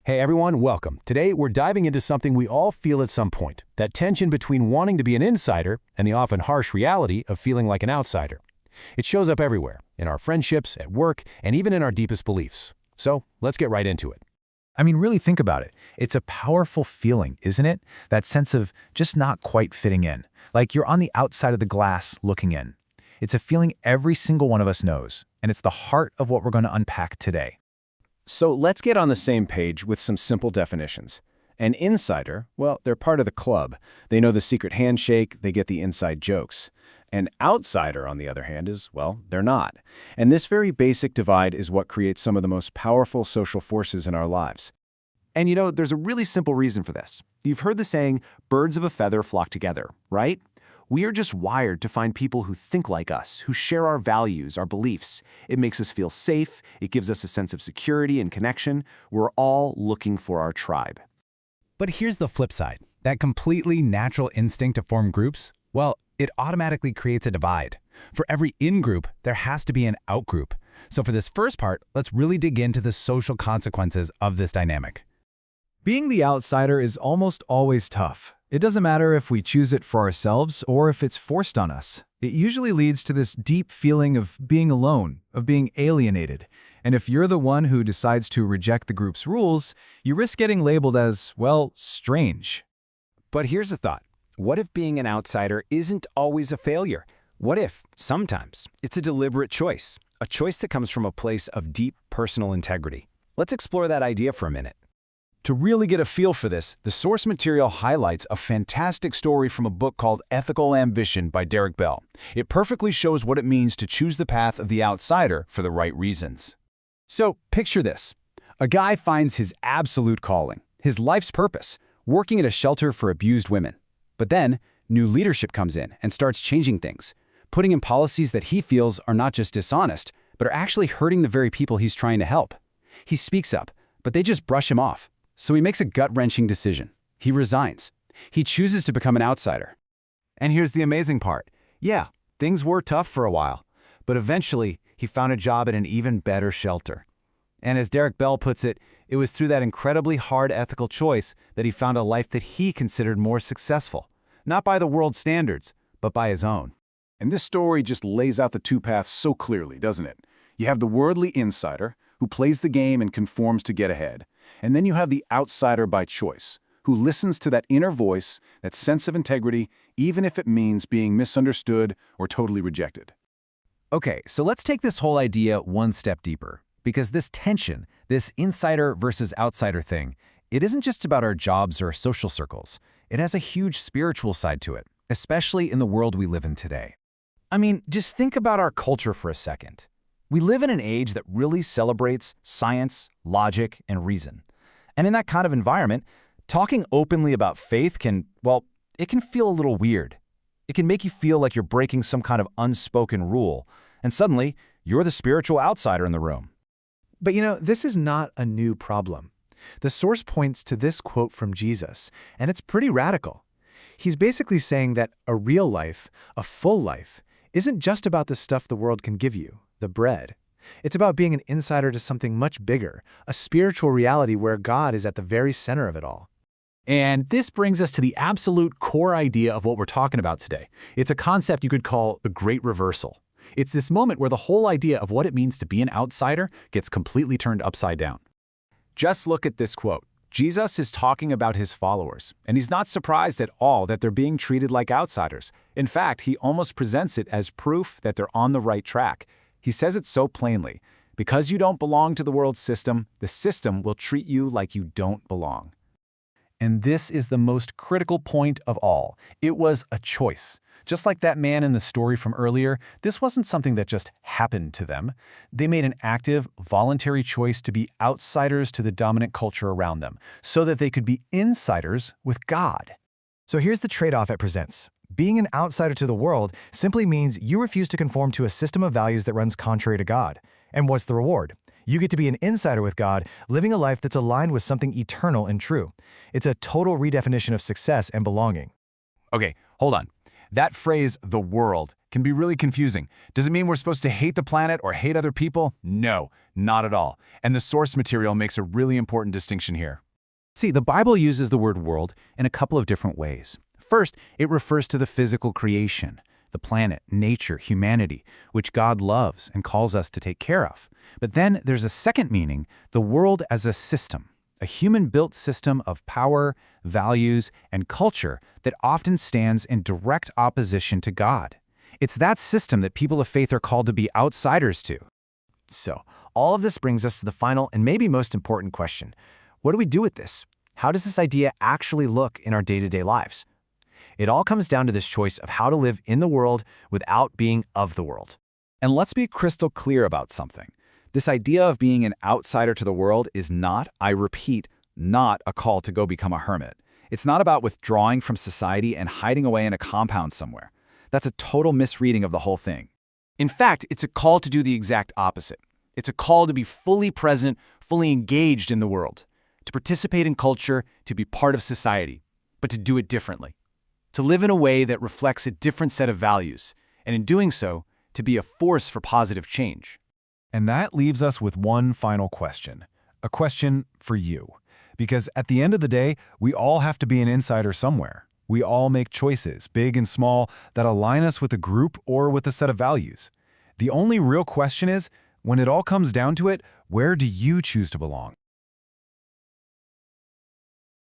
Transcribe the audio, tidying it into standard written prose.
Hey everyone, welcome. Today we're diving into something we all feel at some point, that tension between wanting to be an insider and the often harsh reality of feeling like an outsider. It shows up everywhere, in our friendships, at work, and even in our deepest beliefs. So let's get right into it. I mean, really think about it. It's a powerful feeling, isn't it? That sense of just not quite fitting in. Like you're on the outside of the glass looking in. It's a feeling every single one of us knows, and it's the heart of what we're going to unpack today. So let's get on the same page with some simple definitions. An insider, well, they're part of the club. They know the secret handshake, they get the inside jokes. An outsider, on the other hand, well, they're not. And this very basic divide is what creates some of the most powerful social forces in our lives. And there's a really simple reason for this. You've heard the saying, birds of a feather flock together, right? We are just wired to find people who think like us, who share our values, our beliefs. It makes us feel safe. It gives us a sense of security and connection. We're all looking for our tribe. But here's the flip side. That completely natural instinct to form groups, well, it automatically creates a divide. For every in-group, there has to be an out-group. So for this first part, let's really dig into the social consequences of this dynamic. Being the outsider is almost always tough. It doesn't matter if we choose it for ourselves or if it's forced on us. It usually leads to this deep feeling of being alone, of being alienated. And if you're the one who decides to reject the group's rules, you risk getting labeled as, well, strange. But here's a thought. What if being an outsider isn't always a failure? What if, sometimes, it's a deliberate choice, a choice that comes from a place of deep personal integrity? Let's explore that idea for a minute. To really get a feel for this, the source material highlights a fantastic story from a book called Ethical Ambition by Derek Bell. It perfectly shows what it means to choose the path of the outsider for the right reasons. So picture this. A guy finds his absolute calling, his life's purpose, working at a shelter for abused women. But then, new leadership comes in and starts changing things, putting in policies that he feels are not just dishonest, but are actually hurting the very people he's trying to help. He speaks up, but they just brush him off. So he makes a gut-wrenching decision. He resigns. He chooses to become an outsider. And here's the amazing part. Yeah, things were tough for a while, but eventually he found a job at an even better shelter. And as Derek Bell puts it, it was through that incredibly hard ethical choice that he found a life that he considered more successful, not by the world's standards, but by his own. And this story just lays out the two paths so clearly, doesn't it? You have the worldly insider, who plays the game and conforms to get ahead. And then you have the outsider by choice, who listens to that inner voice, that sense of integrity, even if it means being misunderstood or totally rejected. Okay, so let's take this whole idea one step deeper. Because this tension, this insider versus outsider thing, it isn't just about our jobs or social circles. It has a huge spiritual side to it, especially in the world we live in today. I mean, just think about our culture for a second. We live in an age that really celebrates science, logic, and reason. And in that kind of environment, talking openly about faith it can feel a little weird. It can make you feel like you're breaking some kind of unspoken rule, and suddenly, you're the spiritual outsider in the room. But this is not a new problem. The source points to this quote from Jesus, and it's pretty radical. He's basically saying that a real life, a full life, isn't just about the stuff the world can give you, the bread. It's about being an insider to something much bigger, a spiritual reality where God is at the very center of it all. And this brings us to the absolute core idea of what we're talking about today. It's a concept you could call the great reversal. It's this moment where the whole idea of what it means to be an outsider gets completely turned upside down. Just look at this quote. Jesus is talking about his followers, and he's not surprised at all that they're being treated like outsiders. In fact, he almost presents it as proof that they're on the right track. He says it so plainly. Because you don't belong to the world system, the system will treat you like you don't belong. And this is the most critical point of all. It was a choice. Just like that man in the story from earlier, this wasn't something that just happened to them. They made an active, voluntary choice to be outsiders to the dominant culture around them, so that they could be insiders with God. So here's the trade-off it presents. Being an outsider to the world simply means you refuse to conform to a system of values that runs contrary to God. And what's the reward? You get to be an insider with God, living a life that's aligned with something eternal and true. It's a total redefinition of success and belonging. Okay, hold on. That phrase, the world, can be really confusing. Does it mean we're supposed to hate the planet or hate other people? No, not at all. And the source material makes a really important distinction here. See, the Bible uses the word world in a couple of different ways. First, it refers to the physical creation, the planet, nature, humanity, which God loves and calls us to take care of. But then there's a second meaning, the world as a system, a human-built system of power, values, and culture that often stands in direct opposition to God. It's that system that people of faith are called to be outsiders to. So, all of this brings us to the final and maybe most important question. What do we do with this? How does this idea actually look in our day-to-day lives? It all comes down to this choice of how to live in the world without being of the world. And let's be crystal clear about something. This idea of being an outsider to the world is not, I repeat, not a call to go become a hermit. It's not about withdrawing from society and hiding away in a compound somewhere. That's a total misreading of the whole thing. In fact, it's a call to do the exact opposite. It's a call to be fully present, fully engaged in the world, to participate in culture, to be part of society, but to do it differently. To live in a way that reflects a different set of values, and in doing so, to be a force for positive change. And that leaves us with one final question. A question for you. Because at the end of the day, we all have to be an insider somewhere. We all make choices, big and small, that align us with a group or with a set of values. The only real question is, when it all comes down to it, where do you choose to belong?